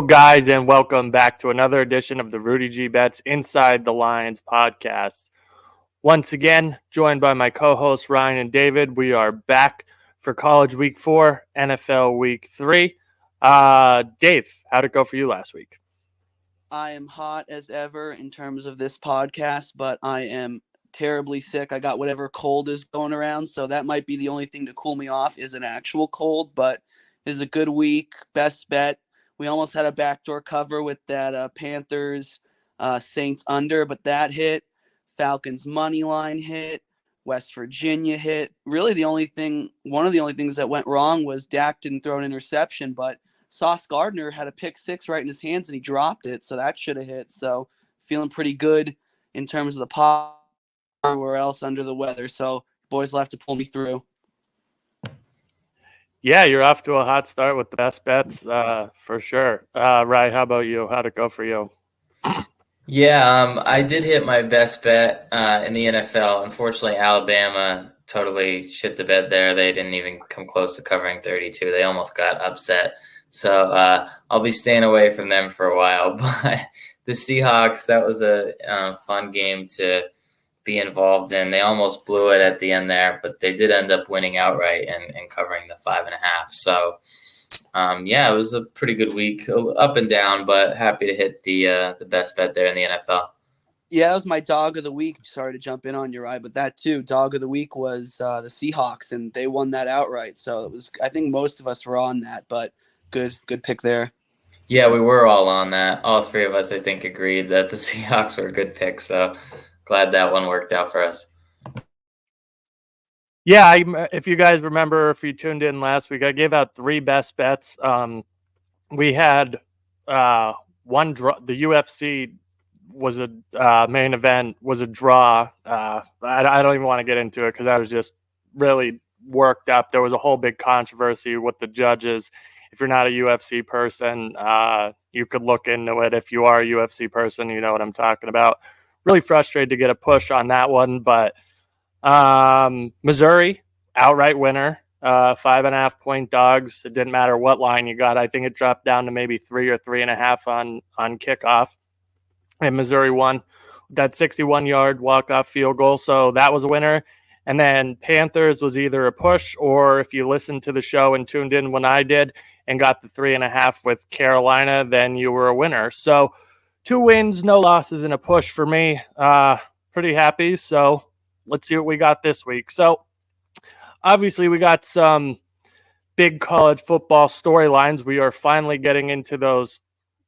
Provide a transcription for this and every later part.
guys, and welcome back to another edition of the Rudy G Bets Inside the Lions podcast. Once again, joined by my co-hosts Ryan and David, we are back for College Week 4, NFL Week 3. Dave, how'd it go for you last week? I am hot as ever in terms of this podcast, but I am terribly sick. I got whatever cold is going around, so that might be the only thing to cool me off is an actual cold, but it is a good week. Best bet. We almost had a backdoor cover with that Panthers Saints under, but that hit. Falcons money line hit. West Virginia hit. Really one of the only things that went wrong was Dak didn't throw an interception, but Sauce Gardner had a pick six right in his hands and he dropped it, so that should have hit. So feeling pretty good in terms of the pot, everywhere else under the weather. So boys will have to pull me through. Yeah, you're off to a hot start with the best bets for sure. Ryan, how about you? How'd it go for you? Yeah, I did hit my best bet in the NFL. Unfortunately, Alabama totally shit the bed there. They didn't even come close to covering 32. They almost got upset. So I'll be staying away from them for a while. But the Seahawks, that was a fun game to be involved in. They almost blew it at the end there, but they did end up winning outright and covering the 5.5. So it was a pretty good week, up and down, but happy to hit the best bet there in the NFL. Yeah, that was my dog of the week. Sorry to jump in on your ride, but that too, dog of the week was the Seahawks, and they won that outright. So I think most of us were on that, but good pick there. Yeah, we were all on that. All three of us, I think, agreed that the Seahawks were a good pick. So glad that one worked out for us. Yeah, if you guys remember, if you tuned in last week, I gave out 3 best bets. We had one draw. The UFC was a main event, was a draw. I don't even want to get into it because I was just really worked up. There was a whole big controversy with the judges. If you're not a UFC person, you could look into it. If you are a UFC person, you know what I'm talking about. Really frustrated to get a push on that one, but Missouri, outright winner, 5.5 point dogs. It didn't matter what line you got. I think it dropped down to maybe 3 or 3.5 on kickoff. And Missouri won that 61-yard walk-off field goal. So that was a winner. And then Panthers was either a push, or if you listened to the show and tuned in when I did and got the 3.5 with Carolina, then you were a winner. So 2 wins, no losses, and a push for me. Pretty happy. So let's see what we got this week. So obviously we got some big college football storylines. We are finally getting into those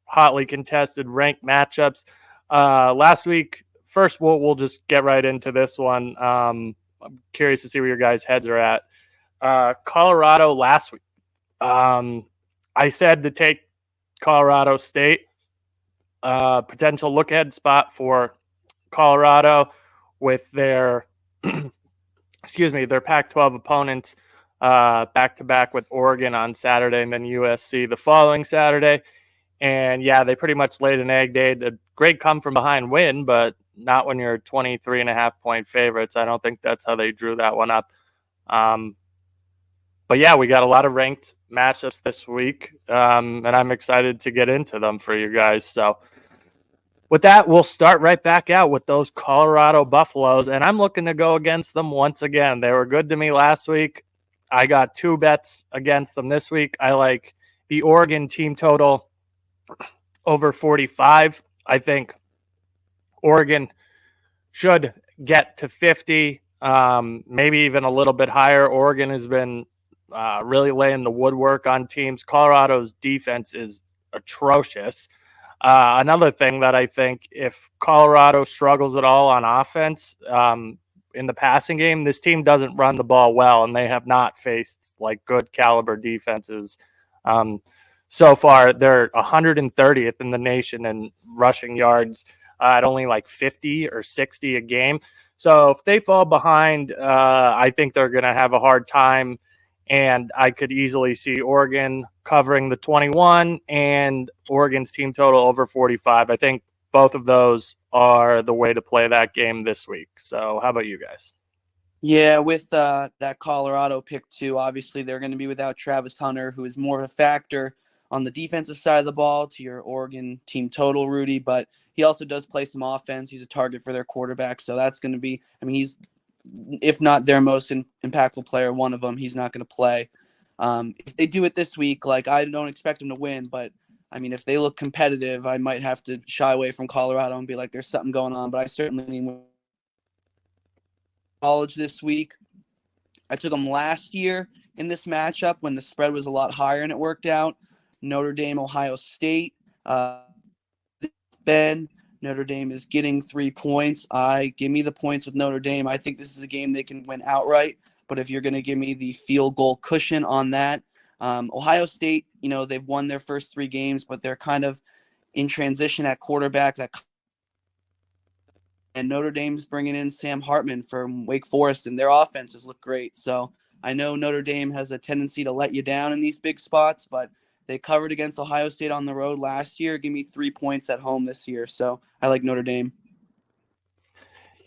hotly contested ranked matchups. Last week, first we'll just get right into this one. I'm curious to see where your guys' heads are at. Colorado last week. I said to take Colorado State. Potential look-ahead spot for Colorado with their their Pac-12 opponents back-to-back with Oregon on Saturday and then USC the following Saturday. And, yeah, they pretty much laid an egg. They had a great come-from-behind win, but not when you're 23.5-point favorites. I don't think that's how they drew that one up. But, yeah, we got a lot of ranked matchups this week, and I'm excited to get into them for you guys. So, with that, we'll start right back out with those Colorado Buffaloes, and I'm looking to go against them once again. They were good to me last week. I got 2 bets against them this week. I like the Oregon team total over 45. I think Oregon should get to 50, maybe even a little bit higher. Oregon has been really laying the woodwork on teams. Colorado's defense is atrocious. Another thing that I think, if Colorado struggles at all on offense in the passing game, this team doesn't run the ball well, and they have not faced like good caliber defenses. So far, they're 130th in the nation in rushing yards at only like 50 or 60 a game. So if they fall behind, I think they're going to have a hard time. And I could easily see Oregon covering the 21 and Oregon's team total over 45. I think both of those are the way to play that game this week. So how about you guys? Yeah, with that Colorado pick too, obviously they're going to be without Travis Hunter, who is more of a factor on the defensive side of the ball to your Oregon team total, Rudy, but he also does play some offense. He's a target for their quarterback. So that's going to be, I mean, he's, if not their most impactful player, one of them, he's not going to play. If they do it this week, like, I don't expect them to win, but I mean, if they look competitive, I might have to shy away from Colorado and be like, there's something going on, but I certainly lean college this week. I took them last year in this matchup when the spread was a lot higher and it worked out. Notre Dame, Ohio State. Ben, Notre Dame is getting 3 points. Give me the points with Notre Dame. I think this is a game they can win outright. But if you're going to give me the field goal cushion on that, Ohio State, they've won their first 3 games, but they're kind of in transition at quarterback. And Notre Dame's bringing in Sam Hartman from Wake Forest, and their offenses look great. So I know Notre Dame has a tendency to let you down in these big spots, but they covered against Ohio State on the road last year. Give me 3 points at home this year. So I like Notre Dame.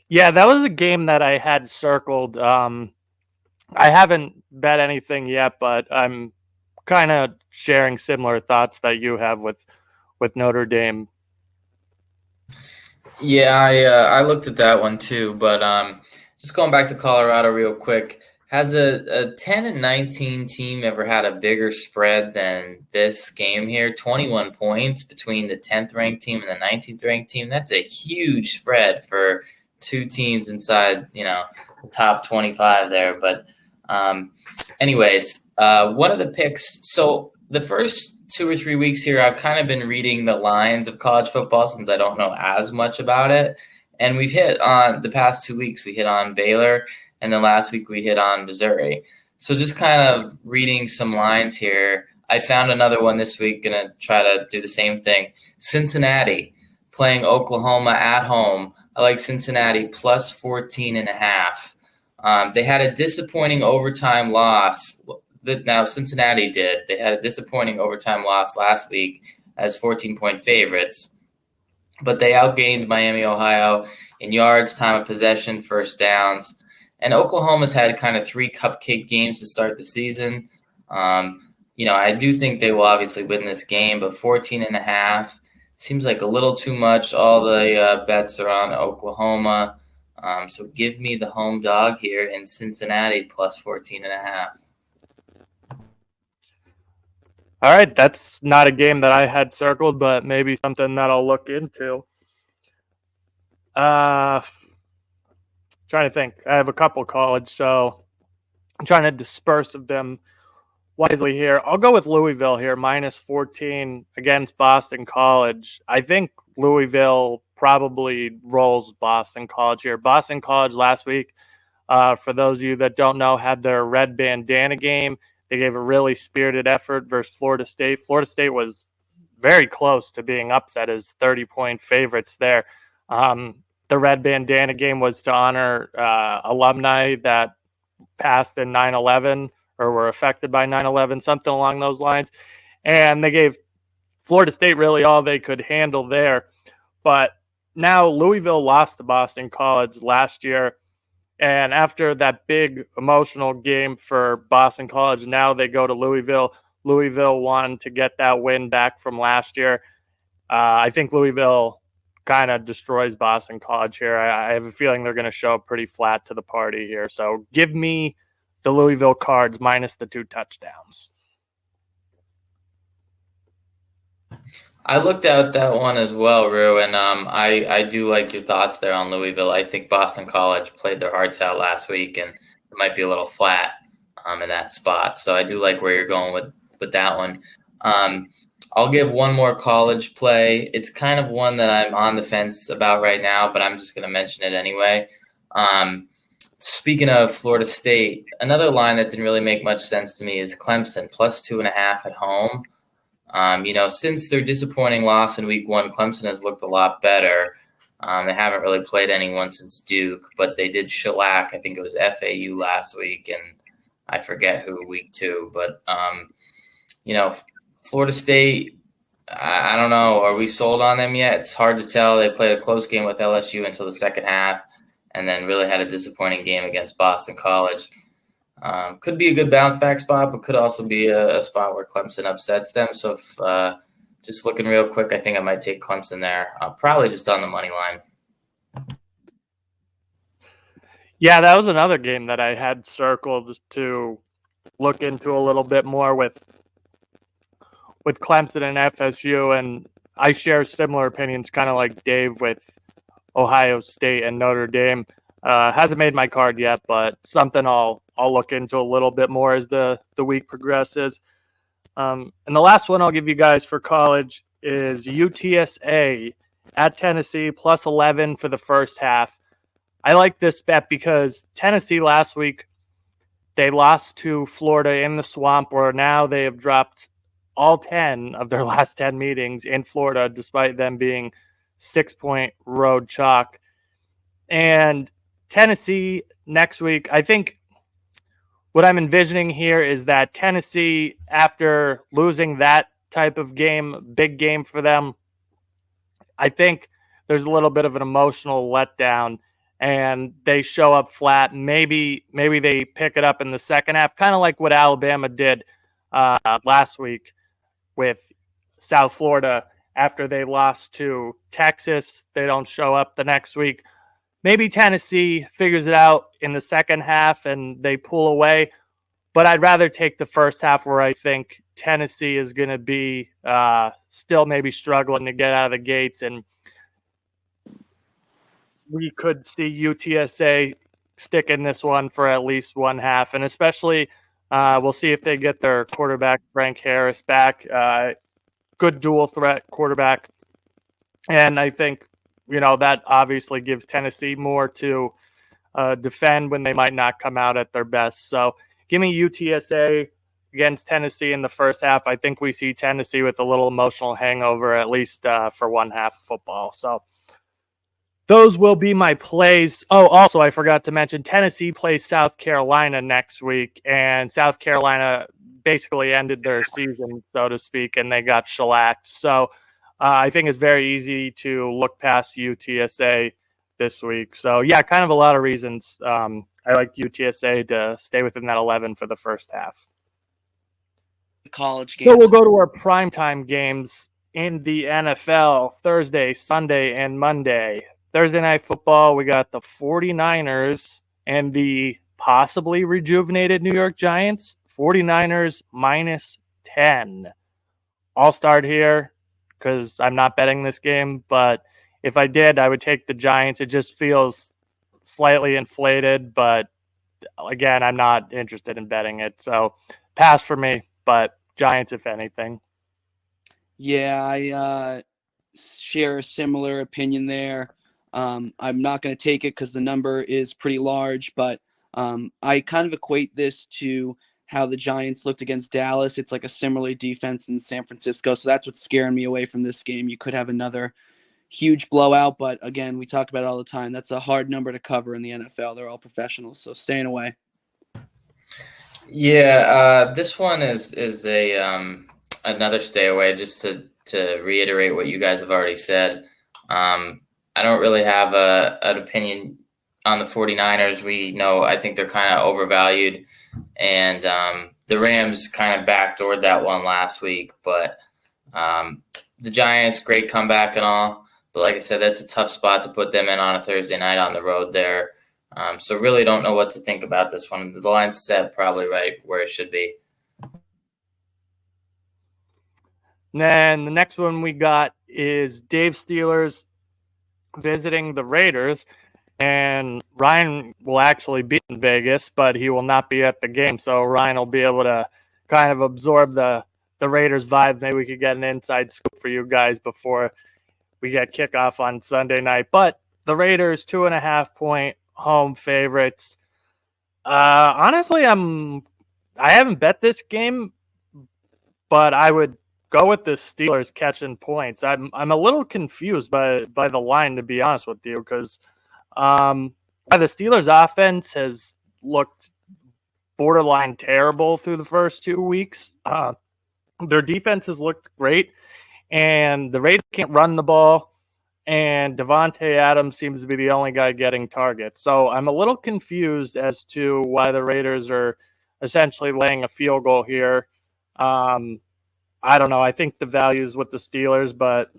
Yeah, that was a game that I had circled. I haven't bet anything yet, but I'm kind of sharing similar thoughts that you have with Notre Dame. Yeah, I looked at that one too, but just going back to Colorado real quick, has a 10-19 team ever had a bigger spread than this game here? 21 points between the 10th ranked team and the 19th ranked team. That's a huge spread for 2 teams inside, the top 25 there. But anyways, one of the picks. So the first 2 or 3 weeks here, I've kind of been reading the lines of college football since I don't know as much about it. And we've hit on the past 2 weeks, we hit on Baylor, and then last week we hit on Missouri. So just kind of reading some lines here. I found another one this week, going to try to do the same thing. Cincinnati playing Oklahoma at home. I like Cincinnati plus 14.5. They had a disappointing overtime loss. Now, Cincinnati did. They had a disappointing overtime loss last week as 14-point favorites, but they outgained Miami, Ohio in yards, time of possession, first downs. And Oklahoma's had kind of 3 cupcake games to start the season. I do think they will obviously win this game, but 14.5 seems like a little too much. All the bets are on Oklahoma. So give me the home dog here in Cincinnati plus 14.5. All right, that's not a game that I had circled, but maybe something that I'll look into. Trying to think. I have a couple college, so I'm trying to disperse of them wisely here. I'll go with Louisville here, minus 14 against Boston College. I think Louisville probably rolls Boston College here. Boston College last week, for those of you that don't know, had their red bandana game. They gave a really spirited effort versus Florida State. Florida State was very close to being upset as 30-point favorites there. The red bandana game was to honor alumni that passed in 9/11 or were affected by 9/11, something along those lines. And they gave Florida State really all they could handle there. But now Louisville lost to Boston College last year. And after that big emotional game for Boston College, now they go to Louisville. Louisville won to get that win back from last year. I think Louisville kind of destroys Boston College here. I have a feeling they're going to show up pretty flat to the party here. So give me the Louisville Cards minus the 2 touchdowns. I looked at that one as well, Rue, and I do like your thoughts there on Louisville. I think Boston College played their hearts out last week, and it might be a little flat in that spot. So I do like where you're going with that one. I'll give one more college play. It's kind of one that I'm on the fence about right now, but I'm just going to mention it anyway. Speaking of Florida State, another line that didn't really make much sense to me is Clemson plus 2.5 at home. Since their disappointing loss in week 1, Clemson has looked a lot better. They haven't really played anyone since Duke, but they did shellac. I think it was FAU last week, and I forget who week 2. But, Florida State, I don't know. Are we sold on them yet? It's hard to tell. They played a close game with LSU until the second half and then really had a disappointing game against Boston College. Could be a good bounce back spot, but could also be a spot where Clemson upsets them. So if just looking real quick, I think I might take Clemson there. Probably just on the money line. Yeah, that was another game that I had circled to look into a little bit more with Clemson and FSU, and I share similar opinions, kind of like Dave with Ohio State and Notre Dame. Hasn't made my card yet, but something I'll look into a little bit more as the week progresses. And the last one I'll give you guys for college is UTSA at Tennessee plus 11 for the first half. I like this bet because Tennessee last week, they lost to Florida in the swamp, where now they have dropped all 10 of their last 10 meetings in Florida, despite them being 6-point road chalk. And Tennessee next week, I think what I'm envisioning here is that Tennessee, after losing that type of game, big game for them, I think there's a little bit of an emotional letdown and they show up flat. Maybe they pick it up in the second half, kind of like what Alabama did last week with South Florida. After they lost to Texas, they don't show up the next week. Maybe Tennessee figures it out in the second half and they pull away. But I'd rather take the first half, where I think Tennessee is going to be still maybe struggling to get out of the gates. And we could see UTSA stick in this one for at least one half. And especially we'll see if they get their quarterback, Frank Harris, back. Good dual threat quarterback. And I think, that obviously gives Tennessee more to defend when they might not come out at their best. So give me UTSA against Tennessee in the first half. I think we see Tennessee with a little emotional hangover, at least for one half of football. So those will be my plays. Oh, also, I forgot to mention Tennessee plays South Carolina next week, and South Carolina basically ended their season, so to speak, and they got shellacked. So I think it's very easy to look past UTSA this week. So, yeah, kind of a lot of reasons I like UTSA to stay within that 11 for the first half. College games. So we'll go to our primetime games in the NFL Thursday, Sunday, and Monday. Thursday Night Football, we got the 49ers and the possibly rejuvenated New York Giants. 49ers minus 10. I'll start here because I'm not betting this game, but if I did, I would take the Giants. It just feels slightly inflated, but again, I'm not interested in betting it. So pass for me, but Giants, if anything. Yeah, I share a similar opinion there. I'm not going to take it because the number is pretty large, but I kind of equate this to how the Giants looked against Dallas. It's like a similar defense in San Francisco, so that's what's scaring me away from this game. You could have another huge blowout, but again, we talk about it all the time. That's a hard number to cover in the NFL. They're all professionals, so staying away. Yeah, this one is a another stay away. Just to reiterate what you guys have already said. I don't really have an opinion on the 49ers. I think they're kind of overvalued, and the Rams kind of backdoored that one last week. But the Giants, great comeback and all. But like I said, that's a tough spot to put them in on a Thursday night on the road there. So really don't know what to think about this one. The line's set probably right where it should be. Then the next one we got is Dave Steelers visiting the Raiders. And Ryan will actually be in Vegas, but he will not be at the game. So Ryan will be able to kind of absorb the Raiders vibe. Maybe we could get an inside scoop for you guys before we get kickoff on Sunday night. But the Raiders, 2.5-point home favorites. Honestly, I haven't bet this game, but I would go with the Steelers catching points. I'm a little confused by the line, to be honest with you, because the Steelers' offense has looked borderline terrible through the first 2 weeks. Their defense has looked great, and the Raiders can't run the ball. and Devontae Adams seems to be the only guy getting targets. So I'm a little confused as to why the Raiders are essentially laying a field goal here. I don't know. I think the value is with the Steelers, but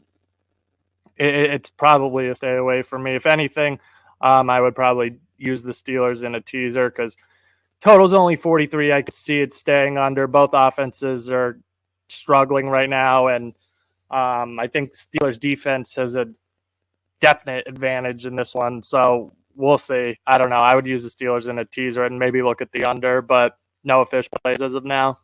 it's probably a stay away from me. If anything, I would probably use the Steelers in a teaser because total's only 43. I could see it staying under. Both offenses are struggling right now, and I think Steelers defense has a definite advantage in this one. So we'll see. I don't know. I would use the Steelers in a teaser and maybe look at the under, but no official plays as of now.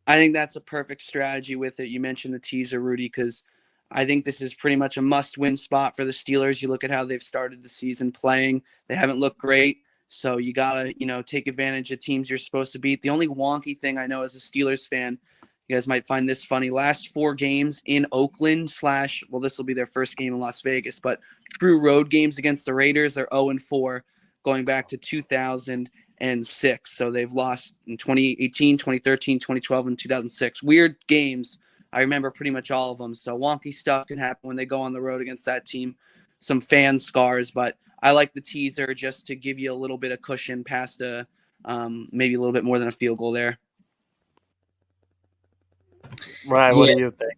I think that's a perfect strategy with it. You mentioned the teaser, Rudy, because I think this is pretty much a must-win spot for the Steelers. You look at how they've started the season playing; they haven't looked great, so you gotta, take advantage of teams you're supposed to beat. The only wonky thing I know as a Steelers fan, you guys might find this funny: last 4 games in Oakland / well, this will be their first game in Las Vegas, but true road games against the Raiders, they're 0-4, going back to 2006. So they've lost in 2018, 2013, 2012, and 2006. Weird games. I remember pretty much all of them. So wonky stuff can happen when they go on the road against that team. Some fan scars, but I like the teaser just to give you a little bit of cushion past maybe a little bit more than a field goal there. Right. What do you think?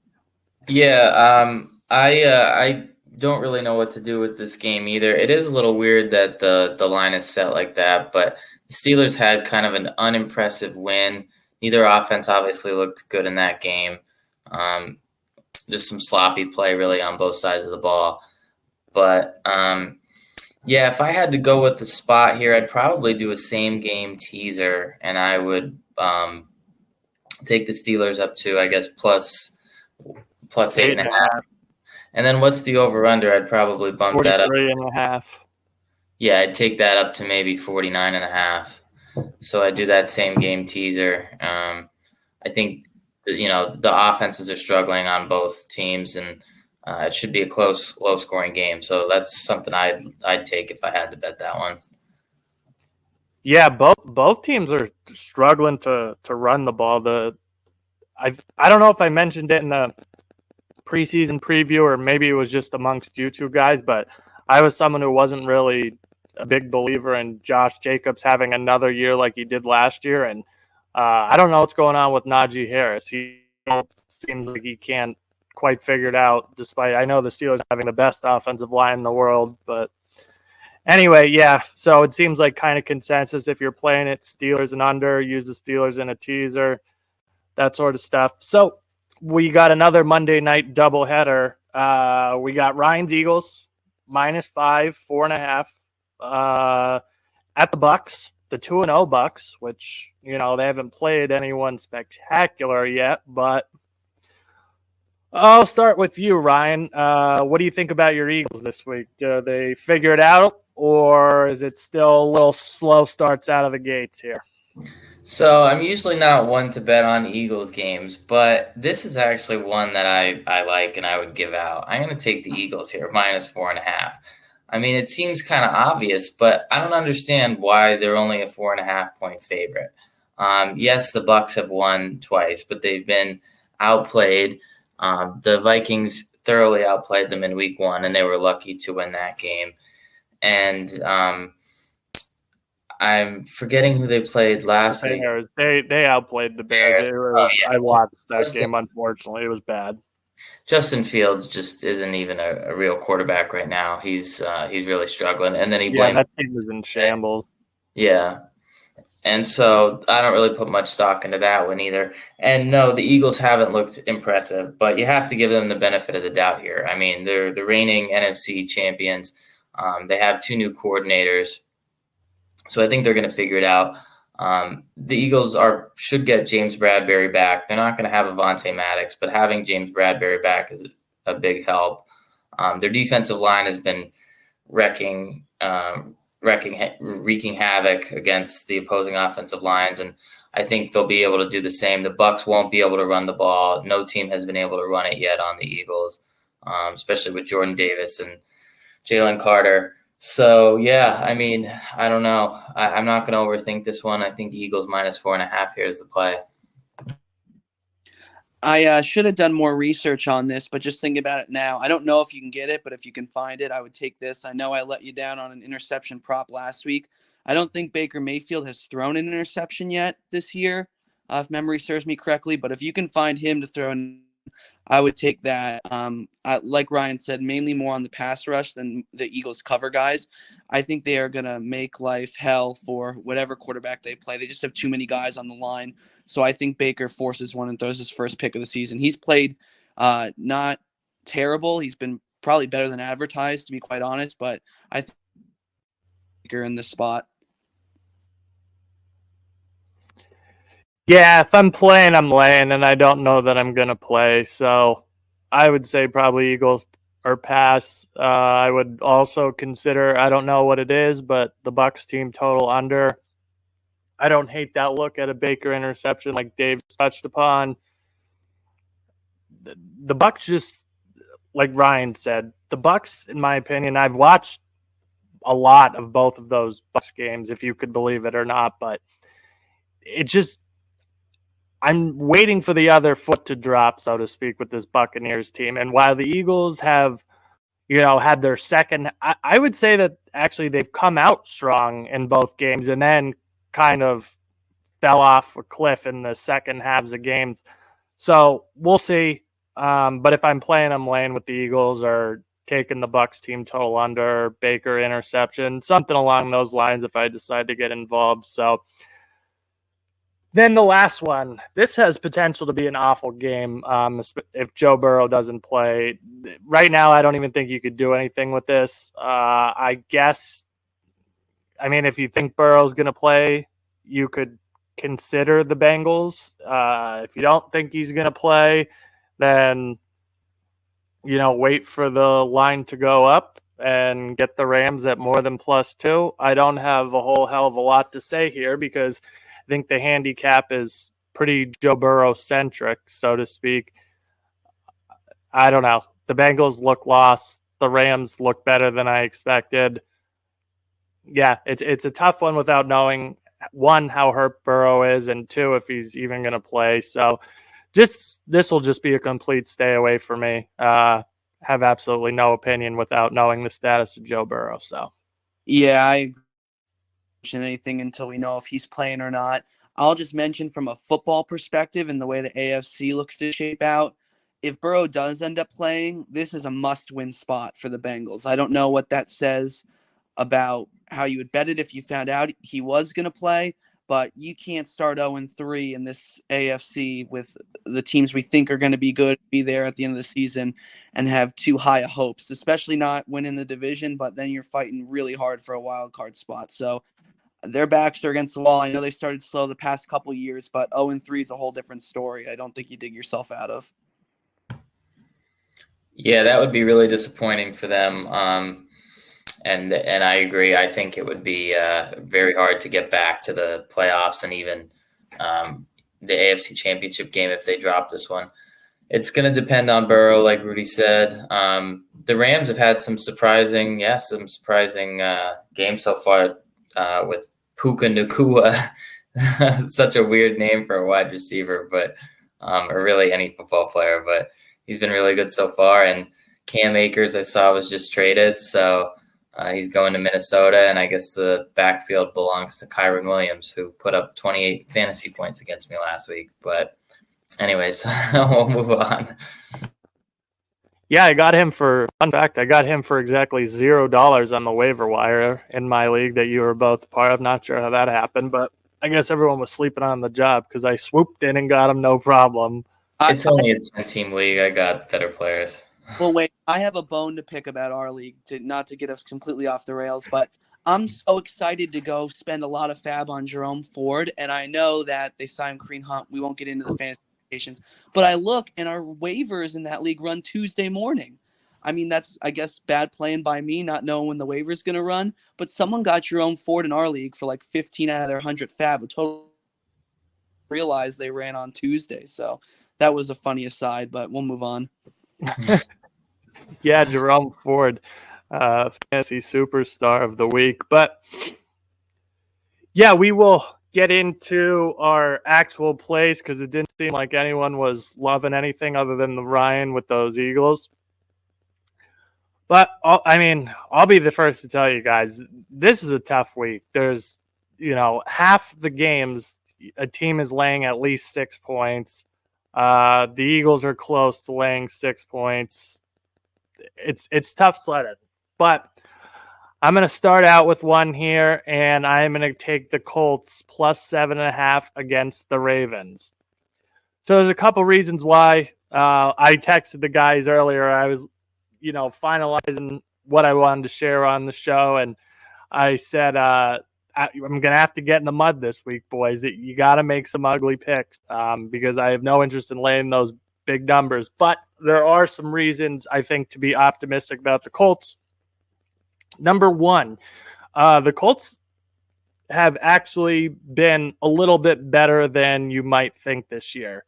Yeah. I don't really know what to do with this game either. It is a little weird that the line is set like that, but the Steelers had kind of an unimpressive win. Neither offense obviously looked good in that game. Just some sloppy play really on both sides of the ball. But yeah, if I had to go with the spot here, I'd probably do a same game teaser, and I would take the Steelers up to, I guess, plus 8.5. And then what's the over-under? I'd probably bump that up. 43.5. Yeah, I'd take that up to maybe 49.5. So I do that same game teaser. I think the offenses are struggling on both teams, and it should be a close, low-scoring game. So that's something I'd take if I had to bet that one. Yeah, both teams are struggling to run the ball. I don't know if I mentioned it in the preseason preview or maybe it was just amongst you two guys, but I was someone who wasn't really a big believer in Josh Jacobs having another year like he did last year, and I don't know what's going on with Najee Harris. He seems like he can't quite figure it out, despite I know the Steelers having the best offensive line in the world. But anyway, yeah, so it seems like kind of consensus. If you're playing it, Steelers and under, use the Steelers in a teaser, that sort of stuff. So we got another Monday night doubleheader. We got Ryan's Eagles, -5, 4.5 at the Bucks. The 2-0 Bucks, which, they haven't played anyone spectacular yet, but I'll start with you, Ryan. What do you think about your Eagles this week? Do they figure it out, or is it still a little slow starts out of the gates here? So I'm usually not one to bet on Eagles games, but this is actually one that I like and I would give out. I'm going to take the Eagles here, -4.5. I mean, it seems kind of obvious, but I don't understand why they're only a 4.5-point favorite. Yes, the Bucks have won twice, but they've been outplayed. The Vikings thoroughly outplayed them in week 1, and they were lucky to win that game. And I'm forgetting who they played last week. They outplayed the Bears. I watched that game, unfortunately. It was bad. Justin Fields just isn't even a real quarterback right now. He's really struggling. And then that team is in shambles. Yeah. And so I don't really put much stock into that one either. And no, the Eagles haven't looked impressive, but you have to give them the benefit of the doubt here. I mean, they're the reigning NFC champions. They have 2 new coordinators. So I think they're going to figure it out. The Eagles should get James Bradbury back. They're not going to have Avonte Maddox, but having James Bradbury back is a big help. Their defensive line has been wreaking havoc against the opposing offensive lines, and I think they'll be able to do the same. The Bucks won't be able to run the ball. No team has been able to run it yet on the Eagles, especially with Jordan Davis and Jalen Carter. So, yeah, I mean, I don't know. I'm not going to overthink this one. I think Eagles -4.5 here is the play. I should have done more research on this, but just thinking about it now, I don't know if you can get it, but if you can find it, I would take this. I know I let you down on an interception prop last week. I don't think Baker Mayfield has thrown an interception yet this year, if memory serves me correctly. But if you can find him to throw an, I would take that. Like Ryan said, mainly more on the pass rush than the Eagles cover guys. I think they are going to make life hell for whatever quarterback they play. They just have too many guys on the line. So I think Baker forces one and throws his first pick of the season. He's played not terrible. He's been probably better than advertised, to be quite honest. But I think Baker in this spot. Yeah, if I'm playing, I'm laying, and I don't know that I'm going to play. So I would say probably Eagles or pass. I would also consider, I don't know what it is, but the Bucs team total under. I don't hate that look at a Baker interception like Dave touched upon. The Bucs just, like Ryan said, the Bucs, in my opinion, I've watched a lot of both of those Bucs games, if you could believe it or not, but it just, I'm waiting for the other foot to drop, so to speak, with this Buccaneers team. And while the Eagles have, had their second, I would say that actually they've come out strong in both games and then kind of fell off a cliff in the second halves of games. So we'll see. But if I'm playing, I'm laying with the Eagles or taking the Bucs team total under, Baker interception, something along those lines if I decide to get involved. So then the last one, this has potential to be an awful game if Joe Burrow doesn't play. Right now, I don't even think you could do anything with this. I guess, if you think Burrow's going to play, you could consider the Bengals. If you don't think he's going to play, then, wait for the line to go up and get the Rams at more than +2. I don't have a whole hell of a lot to say here because I think the handicap is pretty Joe Burrow centric, so to speak. I don't know. The Bengals look lost. The Rams look better than I expected. Yeah, it's a tough one without knowing, one, how hurt Burrow is, and two, if he's even going to play. So this will just be a complete stay away for me. Have absolutely no opinion without knowing the status of Joe Burrow. So yeah, I agree. Anything until we know if he's playing or not. I'll just mention from a football perspective and the way the AFC looks to shape out, if Burrow does end up playing, this is a must-win spot for the Bengals. I don't know what that says about how you would bet it if you found out he was going to play, but you can't start 0-3 in this AFC with the teams we think are going to be good, be there at the end of the season, and have too high of hopes, especially not winning the division, but then you're fighting really hard for a wild card spot. So their backs are against the wall. I know they started slow the past couple years, but 0-3 is a whole different story. I don't think you dig yourself out of. Yeah, that would be really disappointing for them. And I agree. I think it would be very hard to get back to the playoffs and even the AFC Championship game if they drop this one. It's going to depend on Burrow, like Rudy said. The Rams have had some surprising games so far with Puka Nacua. Such a weird name for a wide receiver, but or really any football player. But he's been really good so far. And Cam Akers, I saw, was just traded, so he's going to Minnesota. And I guess the backfield belongs to Kyron Williams, who put up 28 fantasy points against me last week. But anyways, we'll move on. Yeah, I got him for exactly $0 on the waiver wire in my league that you were both part of. Not sure how that happened, but I guess everyone was sleeping on the job because I swooped in and got him no problem. It's only a 10-team league. I got better players. Well, wait, I have a bone to pick about our league, not to get us completely off the rails, but I'm so excited to go spend a lot of fab on Jerome Ford, and I know that they signed Kareem Hunt. We won't get into the fantasy implications, but I look, and our waivers in that league run Tuesday morning. I mean, that's, I guess, bad playing by me, not knowing when the waiver is going to run, but someone got Jerome Ford in our league for like 15 out of their 100 fab. A total realized they ran on Tuesday, so that was a funny aside, but we'll move on. Yeah, Jerome Ford, fantasy superstar of the week. But yeah, we will get into our actual plays because it didn't seem like anyone was loving anything other than the Ryan with those Eagles. But, I'll be the first to tell you guys, this is a tough week. There's, half the games, a team is laying at least 6 points. The Eagles are close to laying 6 points. It's tough sledding. But I'm going to start out with one here, and I'm going to take the Colts plus 7.5 against the Ravens. So there's a couple reasons why. I texted the guys earlier. I was, finalizing what I wanted to share on the show, and I said, I'm going to have to get in the mud this week, boys. You got to make some ugly picks because I have no interest in laying those big numbers. But there are some reasons, I think, to be optimistic about the Colts. Number one, the Colts have actually been a little bit better than you might think this year.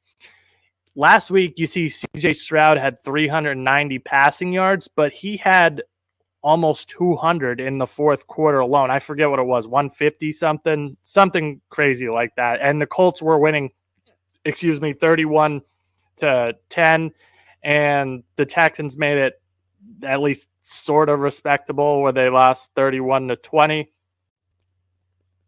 Last week, you see C.J. Stroud had 390 passing yards, but he had almost 200 in the fourth quarter alone. I forget what it was, 150 something crazy like that. And the Colts were winning, 31-10, and the Texans made it at least sort of respectable where they lost 31-20.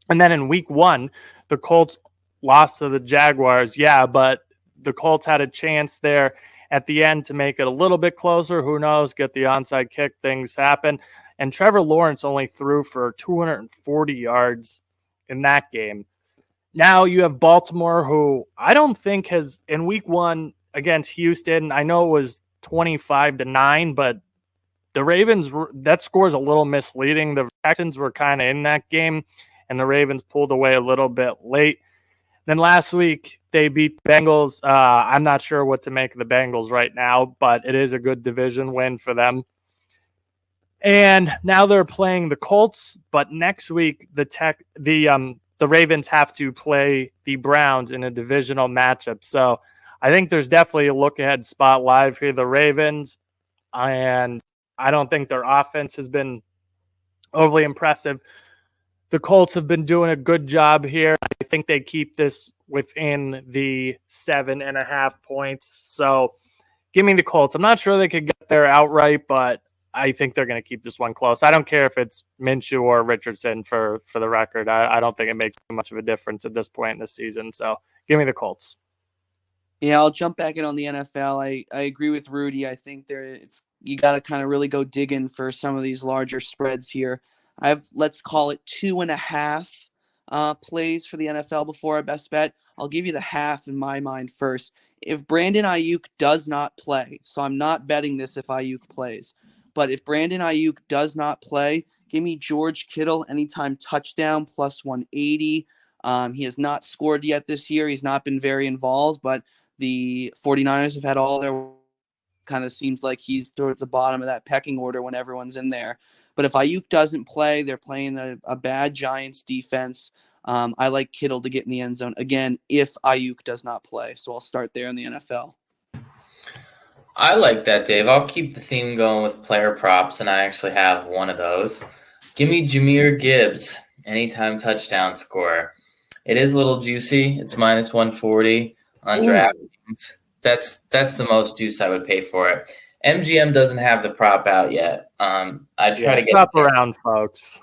And then in week 1, the Colts lost to the Jaguars. Yeah, but the Colts had a chance there at the end to make it a little bit closer. Who knows? Get the onside kick, things happen. And Trevor Lawrence only threw for 240 yards in that game. Now you have Baltimore, who I don't think has, in week 1 against Houston, I know it was 25-9, but the Ravens, that score's a little misleading. The Texans were kind of in that game, and the Ravens pulled away a little bit late. Then last week, they beat the Bengals. I'm not sure what to make of the Bengals right now, but it is a good division win for them. And now they're playing the Colts, but next week, the Ravens have to play the Browns in a divisional matchup. So I think there's definitely a look-ahead spot live here. The Ravens, and I don't think their offense has been overly impressive. The Colts have been doing a good job here. I think they keep this within the 7.5 points. So give me the Colts. I'm not sure they could get there outright, but I think they're going to keep this one close. I don't care if it's Minshew or Richardson for the record. I don't think it makes too much of a difference at this point in the season. So give me the Colts. Yeah, I'll jump back in on the NFL. I agree with Rudy. I think you got to kind of really go digging for some of these larger spreads here. I have, let's call it 2.5 plays for the NFL before our best bet. I'll give you the half in my mind first. If Brandon Ayuk does not play, so I'm not betting this if Ayuk plays, but if Brandon Ayuk does not play, give me George Kittle anytime touchdown plus 180. He has not scored yet this year. He's not been very involved, but the 49ers have had all their kind of seems like he's towards the bottom of that pecking order when everyone's in there. But if Ayuk doesn't play, they're playing a bad Giants defense. I like Kittle to get in the end zone again if Ayuk does not play. So I'll start there in the NFL. I like that, Dave. I'll keep the theme going with player props, and I actually have one of those. Give me Jahmyr Gibbs, anytime touchdown scorer. It is a little juicy. It's minus 140 on DraftKings. That's the most juice I would pay for it. MGM doesn't have the prop out yet. I try to get shop around, folks.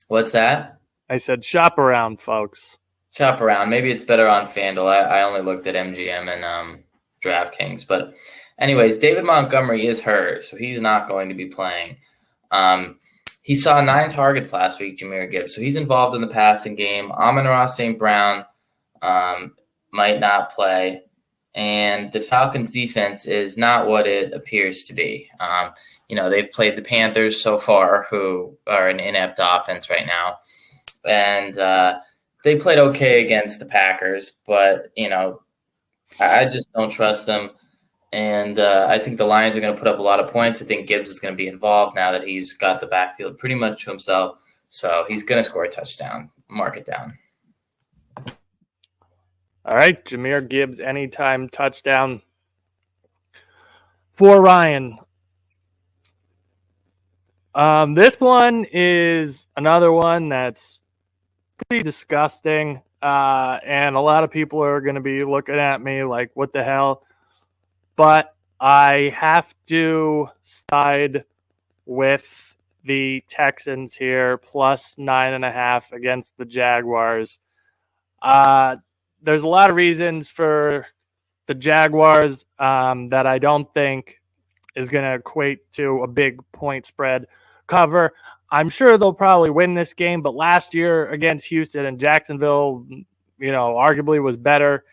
What's that? I said shop around, folks. Shop around. Maybe it's better on FanDuel. I only looked at MGM and DraftKings. But anyways, David Montgomery is hurt, so he's not going to be playing. He saw 9 targets last week, Jahmyr Gibbs, so he's involved in the passing game. Amon-Ra St. Brown might not play. And the Falcons' defense is not what it appears to be. They've played the Panthers so far, who are an inept offense right now. And they played okay against the Packers, but, I just don't trust them. And I think the Lions are going to put up a lot of points. I think Gibbs is going to be involved now that he's got the backfield pretty much to himself. So he's going to score a touchdown. Mark it down. All right, Jahmyr Gibbs, anytime touchdown for Ryan. This one is another one that's pretty disgusting. and a lot of people are going to be looking at me like, what the hell? But I have to side with the Texans here, plus 9.5 against the Jaguars. There's a lot of reasons for the Jaguars that I don't think is going to equate to a big point spread cover. I'm sure they'll probably win this game, but last year against Houston and Jacksonville, arguably was better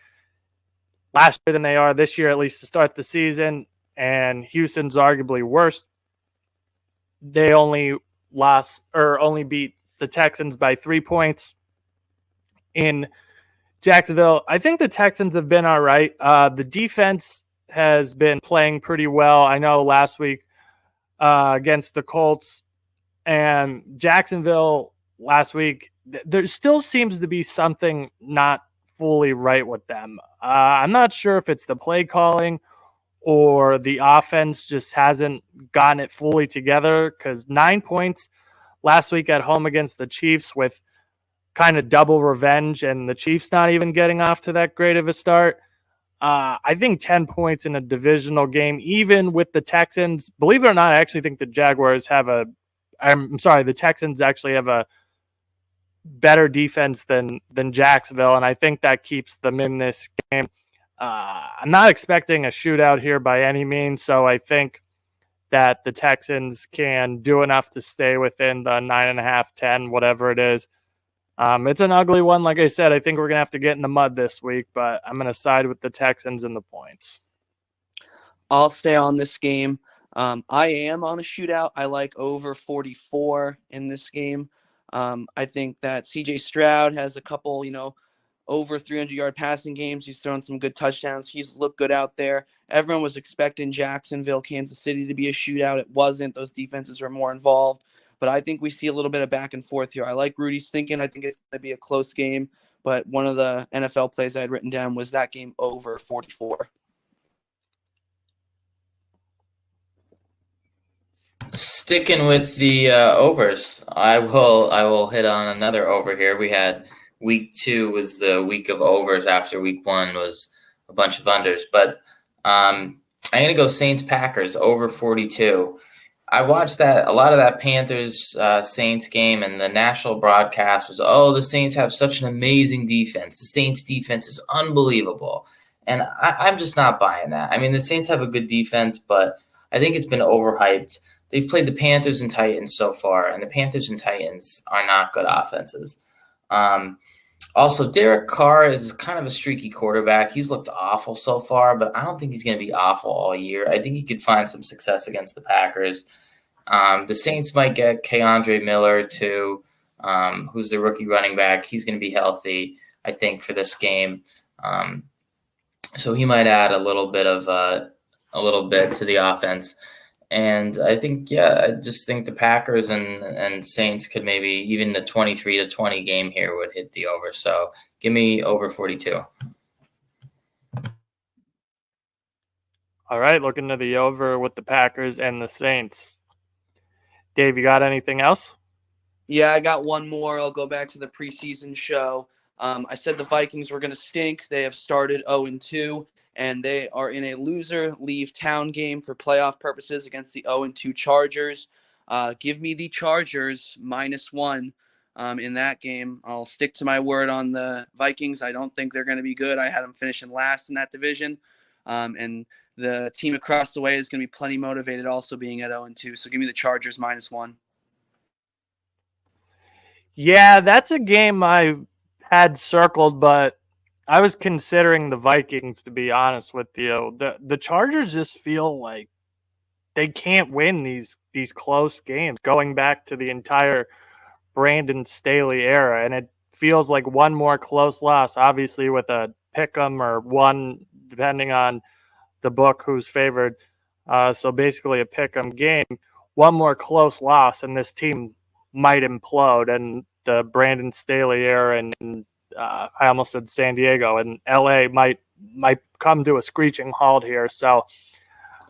last year than they are this year, at least to start the season. And Houston's arguably worse. They only beat the Texans by 3 points in Jacksonville. I think the Texans have been all right. The defense has been playing pretty well. I know last week against the Colts and Jacksonville last week, there still seems to be something not fully right with them. I'm not sure if it's the play calling or the offense just hasn't gotten it fully together, because 9 points last week at home against the Chiefs with kind of double revenge, and the Chiefs not even getting off to that great of a start. I think 10 points in a divisional game, even with the Texans, believe it or not, I actually think the the Texans actually have a better defense than Jacksonville, and I think that keeps them in this game. I'm not expecting a shootout here by any means, so I think that the Texans can do enough to stay within the 9.5, 10, whatever it is. It's an ugly one. Like I said, I think we're going to have to get in the mud this week, but I'm going to side with the Texans and the points. I'll stay on this game. I am on a shootout. I like over 44 in this game. I think that CJ Stroud has a couple, over 300-yard passing games. He's thrown some good touchdowns. He's looked good out there. Everyone was expecting Jacksonville, Kansas City to be a shootout. It wasn't. Those defenses were more involved. But I think we see a little bit of back and forth here. I like Rudy's thinking. I think it's going to be a close game. But one of the NFL plays I had written down was that game over 44. Sticking with the overs, I will hit on another over here. We had week 2 was the week of overs after week 1 was a bunch of unders. But I'm going to go Saints-Packers over 42. I watched a lot of that Panthers-Saints game, and the national broadcast was, the Saints have such an amazing defense. The Saints defense is unbelievable. And I'm just not buying that. I mean, the Saints have a good defense, but I think it's been overhyped. They've played the Panthers and Titans so far, and the Panthers and Titans are not good offenses. Also, Derek Carr is kind of a streaky quarterback. He's looked awful so far, but I don't think he's going to be awful all year. I think he could find some success against the Packers. The Saints might get Keandre Miller too, who's the rookie running back. He's going to be healthy, I think, for this game. So he might add a little bit to the offense. And I think, I just think the Packers and Saints could maybe even the 23-20 game here would hit the over. So give me over 42. All right, looking to the over with the Packers and the Saints. Dave, you got anything else? Yeah, I got one more. I'll go back to the preseason show. I said the Vikings were going to stink. They have started 0-2. And they are in a loser leave town game for playoff purposes against the 0-2 Chargers. Give me the Chargers -1 in that game. I'll stick to my word on the Vikings. I don't think they're going to be good. I had them finishing last in that division. And the team across the way is going to be plenty motivated, also being at 0-2. So give me the Chargers -1. Yeah, that's a game I had circled, but I was considering the Vikings, to be honest with you. The Chargers just feel like they can't win these close games, going back to the entire Brandon Staley era. And it feels like one more close loss, obviously with a pick'em or one, depending on the book, who's favored. So basically a pick'em game. One more close loss, and this team might implode. And the Brandon Staley era and I almost said San Diego and LA might come to a screeching halt here. So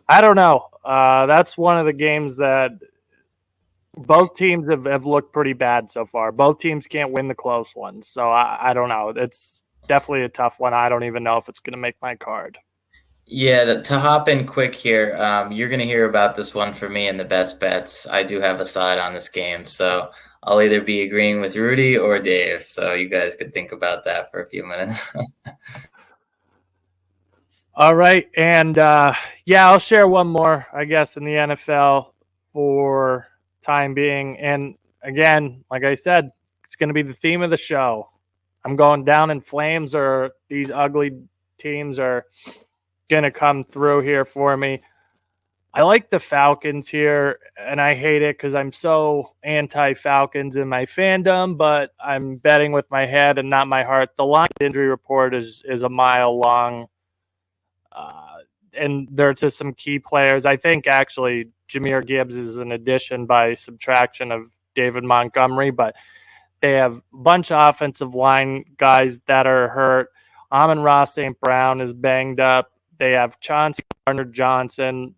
I don't know. That's one of the games that both teams have looked pretty bad so far. Both teams can't win the close ones. So I don't know. It's definitely a tough one. I don't even know if it's going to make my card. Yeah, to hop in quick here, you're going to hear about this one for me in the best bets. I do have a side on this game, so I'll either be agreeing with Rudy or Dave. So you guys could think about that for a few minutes. All right. And I'll share one more, I guess, in the NFL for time being. And again, like I said, it's going to be the theme of the show. I'm going down in flames, or these ugly teams are going to come through here for me. I like the Falcons here, and I hate it because I'm so anti-Falcons in my fandom, but I'm betting with my head and not my heart. The Lions injury report is a mile long, and there are just some key players. I think actually Jahmyr Gibbs is an addition by subtraction of David Montgomery, but they have a bunch of offensive line guys that are hurt. Amon-Ra St. Brown is banged up. They have Chauncey Gardner-Johnson,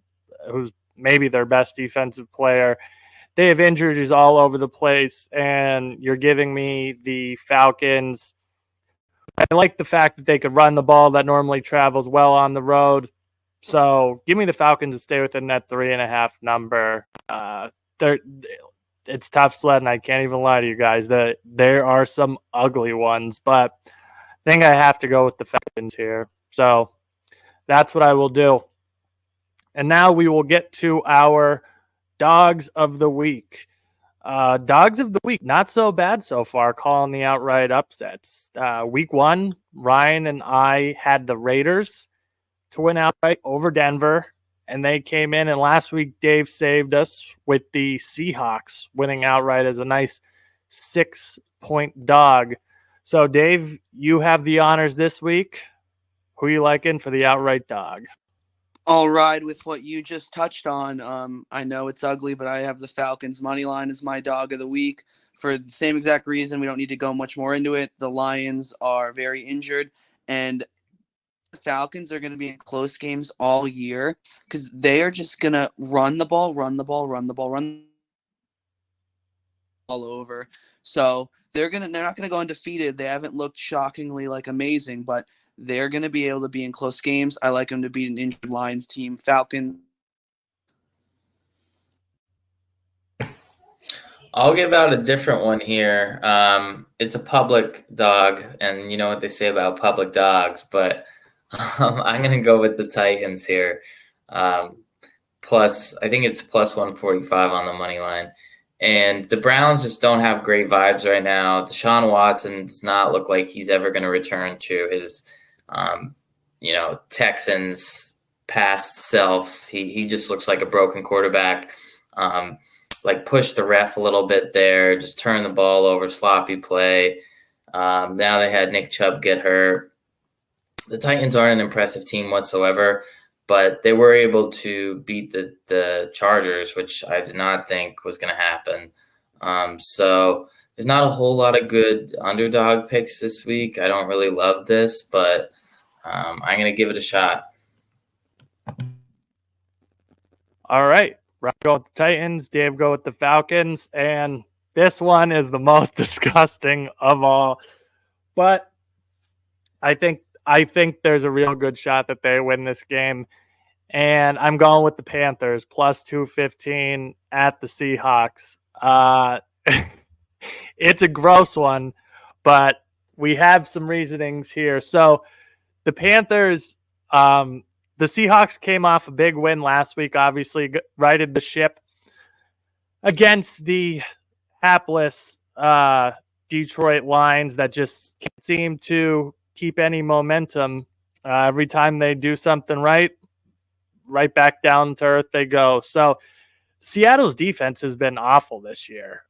who's maybe their best defensive player. They have injuries all over the place, and you're giving me the Falcons. I like the fact that they could run the ball that normally travels well on the road. So give me the Falcons to stay within that 3.5 number. It's tough sledding. I can't even lie to you guys. There are some ugly ones, but I think I have to go with the Falcons here. So that's what I will do. And now we will get to our Dogs of the Week. Dogs of the Week, not so bad so far, calling the outright upsets. Week 1, Ryan and I had the Raiders to win outright over Denver, and they came in. And last week, Dave saved us with the Seahawks winning outright as a nice 6-point dog. So, Dave, you have the honors this week. Who are you liking for the outright dog? I'll ride with what you just touched on. I know it's ugly, but I have the Falcons money line as my dog of the week for the same exact reason. We don't need to go much more into it. The Lions are very injured, and the Falcons are going to be in close games all year because they are just going to run the ball all over. So they're not going to go undefeated. They haven't looked shockingly amazing, but they're going to be able to be in close games. I like them to beat an injured Lions team. Falcons. I'll give out a different one here. It's a public dog, and you know what they say about public dogs, but I'm going to go with the Titans here. I think it's plus 145 on the money line. And the Browns just don't have great vibes right now. Deshaun Watson does not look like he's ever going to return to his Texans past self. He just looks like a broken quarterback. Push the ref a little bit there, just turn the ball over, sloppy play. Now they had Nick Chubb get hurt. The Titans aren't an impressive team whatsoever, but they were able to beat the Chargers, which I did not think was going to happen. So there's not a whole lot of good underdog picks this week. I don't really love this, but I'm going to give it a shot. All right. Ryan go with the Titans. Dave go with the Falcons. And this one is the most disgusting of all. But I think there's a real good shot that they win this game. And I'm going with the Panthers, plus 215 at the Seahawks. It's a gross one, but we have some reasonings here. So the Panthers, the Seahawks came off a big win last week, obviously righted the ship against the hapless Detroit Lions that just can't seem to keep any momentum. Every time they do something right back down to earth they go. So Seattle's defense has been awful this year.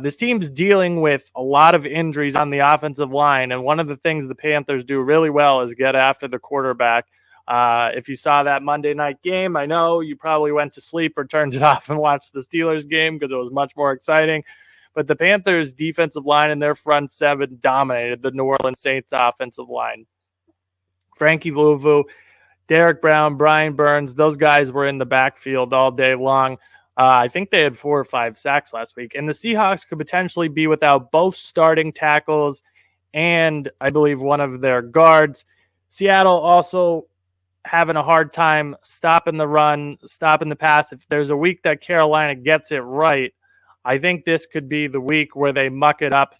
This team's dealing with a lot of injuries on the offensive line, and one of the things the Panthers do really well is get after the quarterback. If you saw that Monday night game, I know you probably went to sleep or turned it off and watched the Steelers game because it was much more exciting. But the Panthers' defensive line and their front seven dominated the New Orleans Saints offensive line. Frankie Louvu, Derek Brown, Brian Burns, those guys were in the backfield all day long. I think they had 4 or 5 sacks last week. And the Seahawks could potentially be without both starting tackles and I believe one of their guards. Seattle also having a hard time stopping the run, stopping the pass. If there's a week that Carolina gets it right, I think this could be the week where they muck it up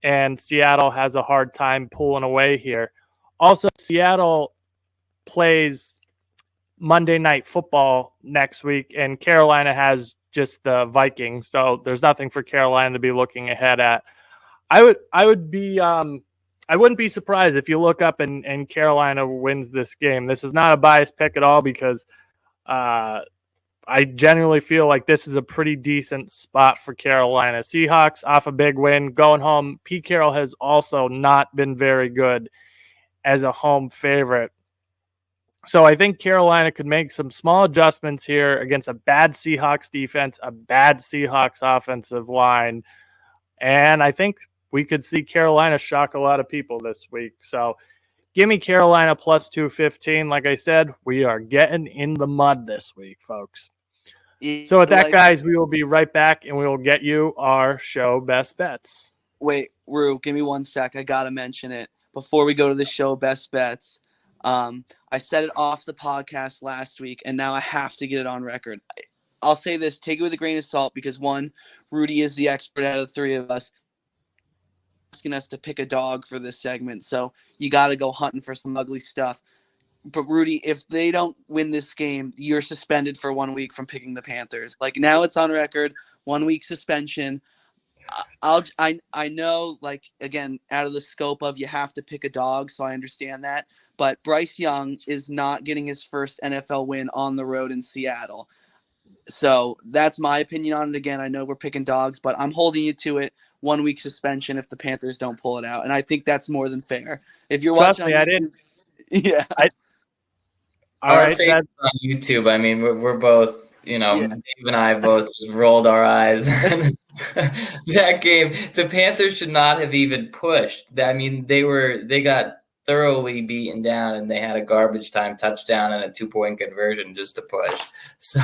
and Seattle has a hard time pulling away here. Also, Seattle plays Monday Night Football next week, and Carolina has just the Vikings, so there's nothing for Carolina to be looking ahead at. I wouldn't be surprised if you look up and Carolina wins this game. This is not a biased pick at all because I genuinely feel like this is a pretty decent spot for Carolina. Seahawks off a big win, going home. Pete Carroll has also not been very good as a home favorite. So I think Carolina could make some small adjustments here against a bad Seahawks defense, a bad Seahawks offensive line. And I think we could see Carolina shock a lot of people this week. So give me Carolina plus 215. Like I said, we are getting in the mud this week, folks. So with that, guys, we will be right back and we will get you our show best bets. Wait, Rue, give me 1 sec. I got to mention it before we go to the show best bets. I said it off the podcast last week, and now I have to get it on record. I'll say this, take it with a grain of salt, because one, Rudy is the expert out of the three of us, asking us to pick a dog for this segment, so you got to go hunting for some ugly stuff. But Rudy, if they don't win this game, you're suspended for 1 week from picking the Panthers. Like, now it's on record, 1 week suspension. I know, like, again, out of the scope of you have to pick a dog, so I understand that. But Bryce Young is not getting his first NFL win on the road in Seattle. So that's my opinion on it. Again, I know we're picking dogs, but I'm holding you to it. 1 week suspension if the Panthers don't pull it out. And I think that's more than fair. If you're Trust watching me, on I didn't. Yeah. All right. On YouTube, I mean, we're both, Dave and I both just rolled our eyes. That game, the Panthers should not have even pushed. I mean, they got thoroughly beaten down, and they had a garbage time touchdown and a 2-point conversion just to push. So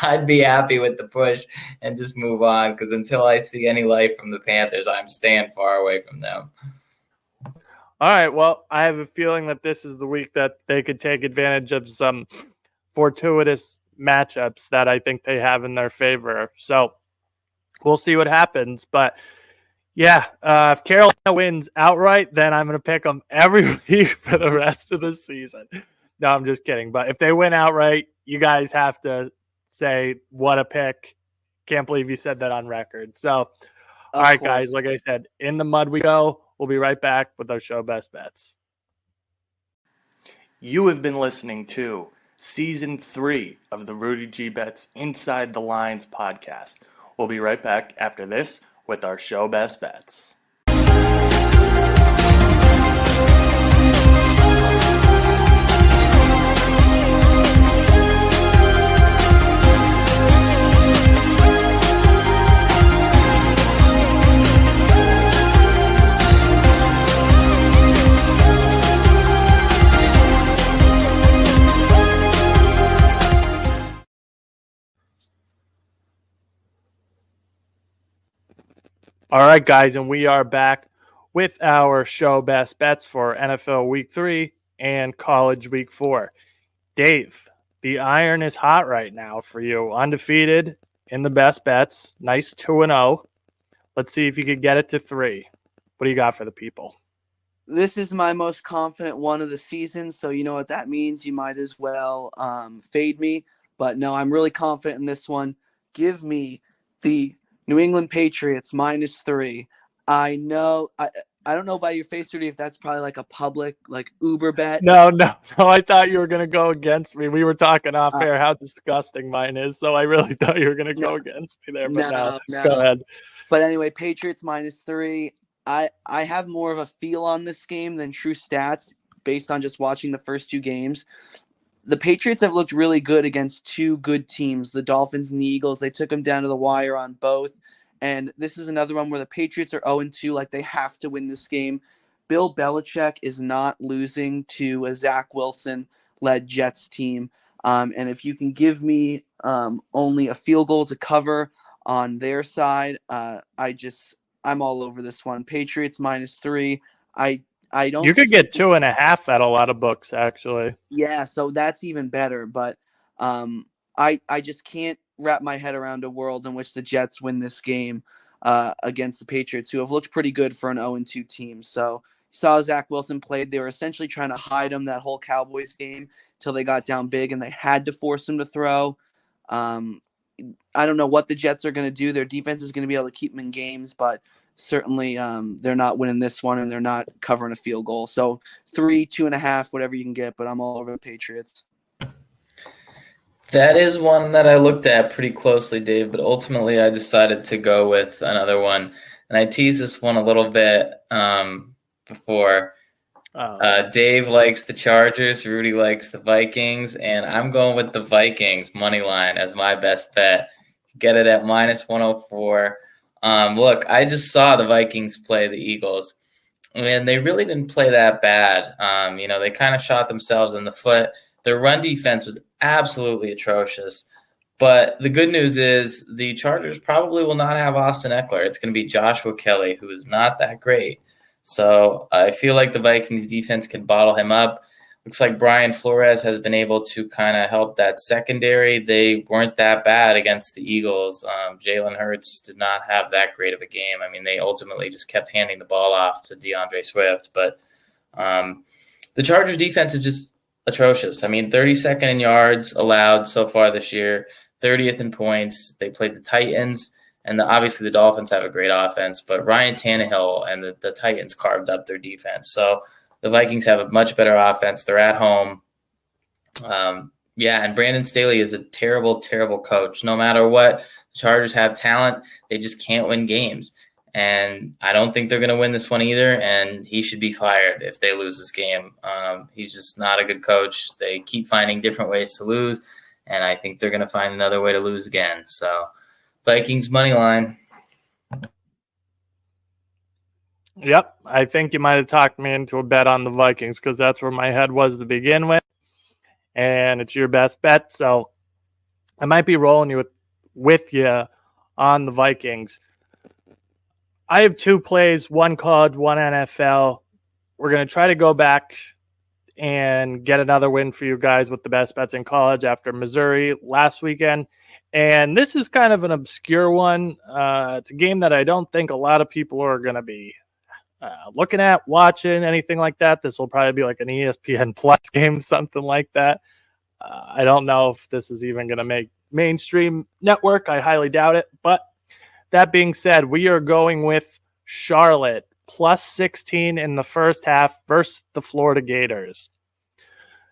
I'd be happy with the push and just move on, because until I see any life from the Panthers, I'm staying far away from them. All right, well, I have a feeling that this is the week that they could take advantage of some fortuitous matchups that I think they have in their favor. So we'll see what happens. But yeah, if Carolina wins outright, then I'm going to pick them every week for the rest of the season. No, I'm just kidding. But if they win outright, you guys have to say, what a pick. Can't believe you said that on record. So, all right, guys, like I said, in the mud we go. We'll be right back with our show best bets. You have been listening to Season 3 of the Rudy G Bets Inside the Lines podcast. We'll be right back after this with our show best bets. All right, guys, and we are back with our show best bets for NFL Week 3 and College Week 4. Dave, the iron is hot right now for you. Undefeated in the best bets. Nice 2-0. Let's see if you could get it to 3. What do you got for the people? This is my most confident one of the season, so you know what that means. You might as well fade me. But no, I'm really confident in this one. Give me the New England Patriots -3. I know I don't know about your face, Rudy, if that's probably like a public, like Uber bet. No, I thought you were going to go against me. We were talking off air how disgusting mine is, so I really thought you were going to go against me there. But no. Go ahead. But anyway, Patriots -3. I have more of a feel on this game than true stats based on just watching the first 2 games. The Patriots have looked really good against 2 good teams, the Dolphins and the Eagles. They took them down to the wire on both. And this is another one where the Patriots are 0-2, like they have to win this game. Bill Belichick is not losing to a Zach Wilson-led Jets team. And if you can give me only a field goal to cover on their side, I'm all over this one. Patriots -3. I don't You could see get 2.5 at a lot of books, actually. Yeah, so that's even better. But I just can't wrap my head around a world in which the Jets win this game against the Patriots, who have looked pretty good for an 0-2 team. So you saw Zach Wilson played. They were essentially trying to hide him that whole Cowboys game till they got down big, and they had to force him to throw. I don't know what the Jets are going to do. Their defense is going to be able to keep them in games, but certainly they're not winning this one, and they're not covering a field goal. So 3, 2.5, whatever you can get, but I'm all over the Patriots. That is one that I looked at pretty closely, Dave, but ultimately I decided to go with another one. And I teased this one a little bit before. Dave likes the Chargers, Rudy likes the Vikings, and I'm going with the Vikings money line as my best bet. Get it at -104. Look, I just saw the Vikings play the Eagles, and they really didn't play that bad. They kind of shot themselves in the foot. Their run defense was absolutely atrocious. But the good news is the Chargers probably will not have Austin Eckler. It's going to be Joshua Kelly, who is not that great. So I feel like the Vikings defense can bottle him up. Looks like Brian Flores has been able to kind of help that secondary. They weren't that bad against the Eagles. Jalen Hurts did not have that great of a game. I mean, they ultimately just kept handing the ball off to DeAndre Swift. But the Chargers defense is just atrocious. I mean, 32nd in yards allowed so far this year, 30th in points. They played the Titans. And obviously the Dolphins have a great offense, but Ryan Tannehill and the Titans carved up their defense. So the Vikings have a much better offense. They're at home. And Brandon Staley is a terrible, terrible coach. No matter what, the Chargers have talent. They just can't win games. And I don't think they're going to win this one either, and he should be fired if they lose this game. He's just not a good coach. They keep finding different ways to lose, and I think they're going to find another way to lose again. So Vikings money line. Yep, I think you might have talked me into a bet on the Vikings because that's where my head was to begin with, and it's your best bet. So I might be rolling with you on the Vikings. I have 2 plays, one college, one NFL. We're going to try to go back and get another win for you guys with the best bets in college after Missouri last weekend. And this is kind of an obscure one. It's a game that I don't think a lot of people are going to be looking at, watching, anything like that. This will probably be like an ESPN Plus game, something like that. I don't know if this is even going to make mainstream network. I highly doubt it. But that being said, we are going with Charlotte +16 in the first half versus the Florida Gators.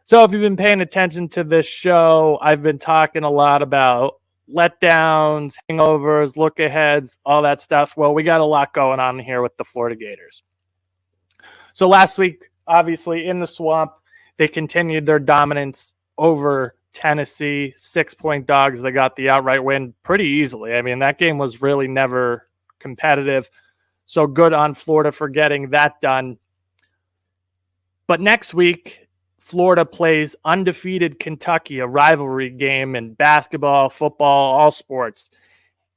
So if you've been paying attention to this show, I've been talking a lot about letdowns, hangovers, look aheads, all that stuff. Well, we got a lot going on here with the Florida Gators. So last week, obviously in the swamp, they continued their dominance over Tennessee, 6-point dogs. They got the outright win pretty easily. I mean, that game was really never competitive. So good on Florida for getting that done. But next week, Florida plays undefeated Kentucky, a rivalry game in basketball, football, all sports.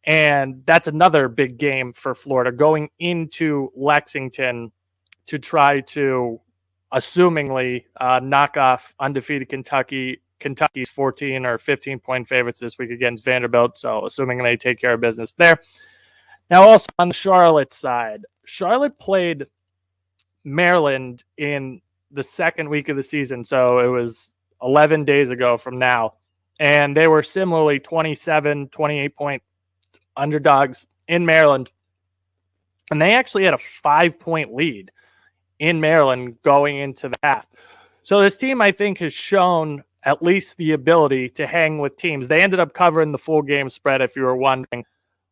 And that's another big game for Florida going into Lexington to try to, assumingly, knock off undefeated Kentucky. Kentucky's 14 or 15-point favorites this week against Vanderbilt, so assuming they take care of business there. Now, also on the Charlotte side, Charlotte played Maryland in the second week of the season, so it was 11 days ago from now, and they were similarly 27, 28-point underdogs in Maryland, and they actually had a 5-point lead in Maryland going into the half. So this team, I think, has shown at least the ability to hang with teams. They ended up covering the full game spread, if you were wondering.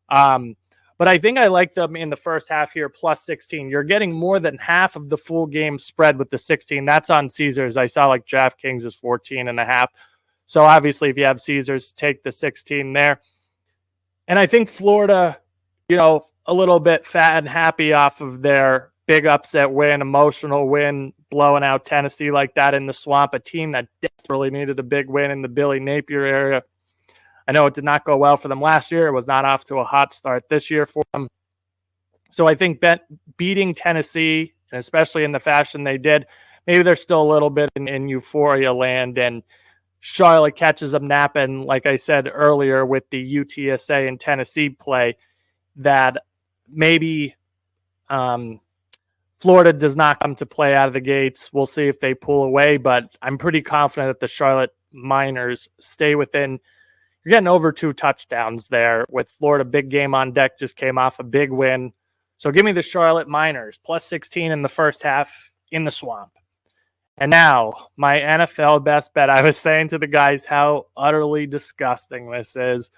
But I think I like them in the first half here, +16. You're getting more than half of the full game spread with the 16. That's on Caesars. I saw like DraftKings is 14.5. So obviously, if you have Caesars, take the 16 there. And I think Florida, a little bit fat and happy off of their big upset win, emotional win, blowing out Tennessee like that in the Swamp, a team that desperately needed a big win in the Billy Napier area. I know it did not go well for them last year. It was not off to a hot start this year for them. So I think beating Tennessee, and especially in the fashion they did, maybe they're still a little bit in euphoria land, and Charlotte catches them napping, like I said earlier, with the UTSA and Tennessee play, that maybe Florida does not come to play out of the gates. We'll see if they pull away, but I'm pretty confident that the Charlotte Miners stay within. You're getting over 2 touchdowns there with Florida. Big game on deck, just came off a big win. So give me the Charlotte Miners, plus 16 in the first half in the Swamp. And now, my NFL best bet. I was saying to the guys how utterly disgusting this is,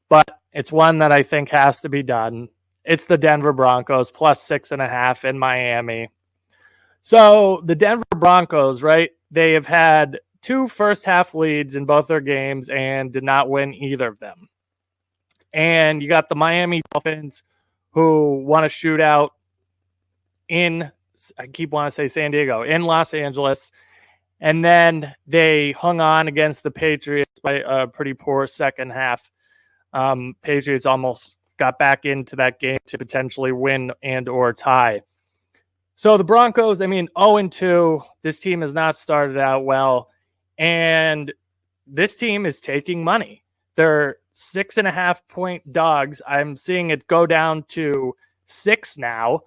but it's one that I think has to be done. It's the Denver Broncos, plus 6.5 in Miami. So the Denver Broncos, right, they have had 2 first-half leads in both their games and did not win either of them. And you got the Miami Dolphins, who won a shootout in, I keep wanting to say San Diego, in Los Angeles. And then they hung on against the Patriots by a pretty poor second half. Patriots almost got back into that game to potentially win and or tie. So the Broncos, 0-2. This team has not started out well. And this team is taking money. They're 6.5-point dogs. I'm seeing it go down to 6 now,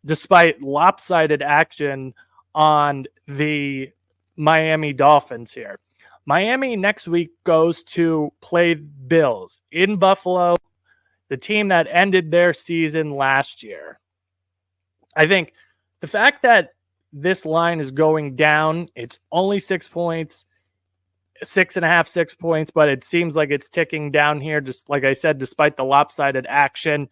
despite lopsided action on the Miami Dolphins here. Miami next week goes to play Bills in Buffalo, the team that ended their season last year. I think the fact that this line is going down, it's only 6 points, 6.5, 6 points, but it seems like it's ticking down here, just like I said, despite the lopsided action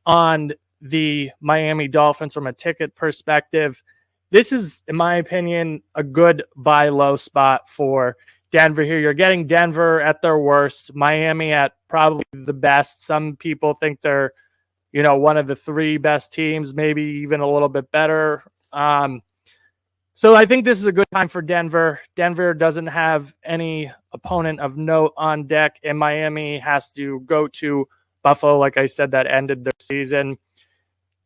on the Miami Dolphins from a ticket perspective. This is, in my opinion, a good buy low spot for Denver here. You're getting Denver at their worst, Miami at probably the best. Some people think they're, one of the 3 best teams, maybe even a little bit better. So I think this is a good time for Denver. Denver doesn't have any opponent of note on deck, and Miami has to go to Buffalo, like I said, that ended their season.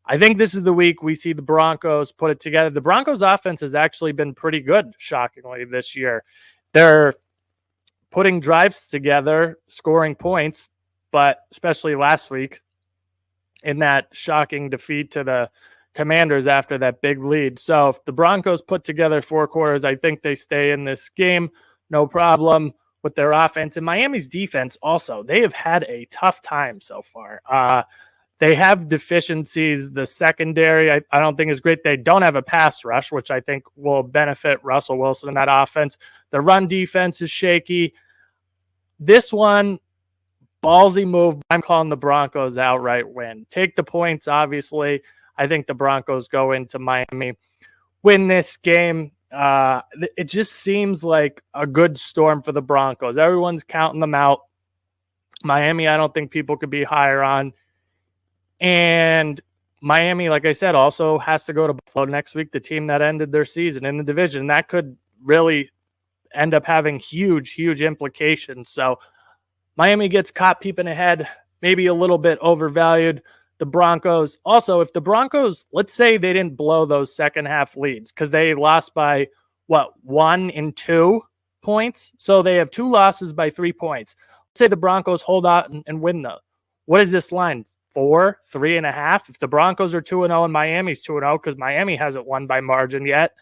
I think this is the week we see the Broncos put it together. The Broncos offense has actually been pretty good, shockingly, this year. They're putting drives together, scoring points, but especially last week in that shocking defeat to the Commanders after that big lead. So if the Broncos put together 4 quarters, I think they stay in this game, no problem with their offense. And Miami's defense also, they have had a tough time so far. They have deficiencies. The secondary, I don't think is great. They don't have a pass rush, which I think will benefit Russell Wilson in that offense. The run defense is shaky. This one, ballsy move. I'm calling the Broncos outright win. Take the points, obviously. I think the Broncos go into Miami, win this game. It just seems like a good storm for the Broncos. Everyone's counting them out. Miami, I don't think people could be higher on. And Miami, like I said, also has to go to Buffalo next week, the team that ended their season in the division. That could really end up having huge, huge implications. So Miami gets caught peeping ahead, maybe a little bit overvalued. The Broncos, also, if the Broncos, let's say they didn't blow those second half leads because they lost by, 1 and 2 points. So they have 2 losses by 3 points. Let's say the Broncos hold out and win though. What is this line? 4, 3.5? If the Broncos are 2-0 and Miami's 2-0, because Miami hasn't won by margin yet.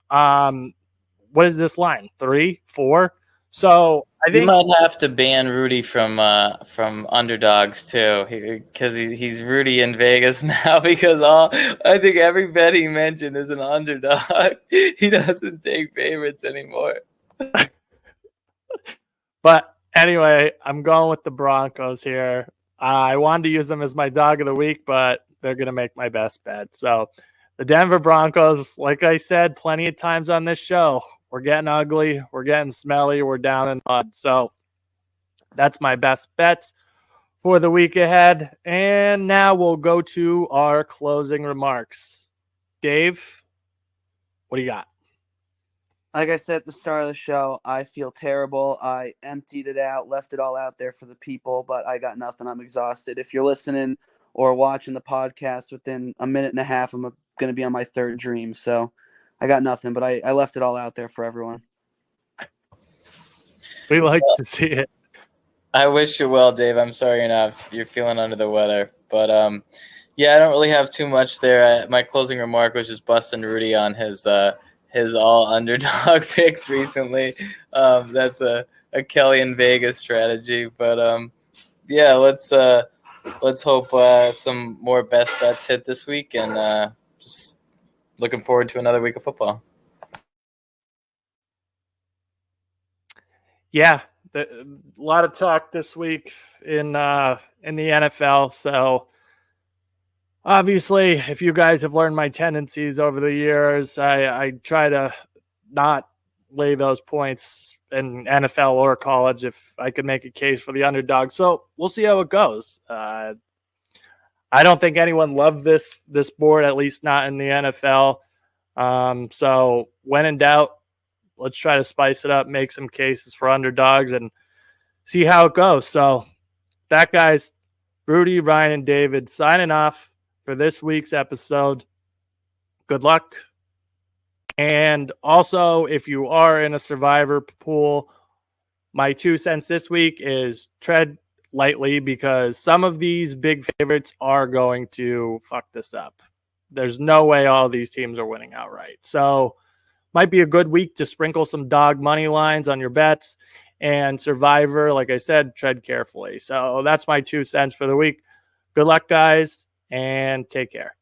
What is this line? 3, 4? So I think you might have to ban Rudy from underdogs too, because he's Rudy in Vegas now. Because I think every bet he mentioned is an underdog. He doesn't take favorites anymore. But anyway, I'm going with the Broncos here. I wanted to use them as my dog of the week, but they're going to make my best bet. So the Denver Broncos, like I said plenty of times on this show, we're getting ugly, we're getting smelly, we're down in mud. So that's my best bets for the week ahead. And now we'll go to our closing remarks. Dave, what do you got? Like I said at the start of the show, I feel terrible. I emptied it out, left it all out there for the people, but I got nothing. I'm exhausted. If you're listening or watching the podcast within a minute and a half, I'm going to be on my third dream. So I got nothing, but I left it all out there for everyone. We like to see it. I wish you well, Dave. I'm sorry you're feeling under the weather. But, yeah, I don't really have too much there. My closing remark was just busting Rudy on his all underdog picks recently. That's a Kelly in Vegas strategy. But, yeah, let's hope some more best bets hit this week, and just looking forward to another week of football. Yeah, a lot of talk this week in the NFL. So obviously, if you guys have learned my tendencies over the years, I try to not lay those points in NFL or college if I could make a case for the underdog. So we'll see how it goes. I don't think anyone loved this board, at least not in the NFL. So when in doubt, let's try to spice it up, make some cases for underdogs, and see how it goes. So that, guys, Rudy, Ryan, and David signing off for this week's episode. Good luck. And also, if you are in a survivor pool, my 2 cents this week is tread lightly, because some of these big favorites are going to fuck this up. There's no way all these teams are winning outright. So might be a good week to sprinkle some dog money lines on your bets. And survivor, like I said, tread carefully. So that's my 2 cents for the week. Good luck, guys, and take care.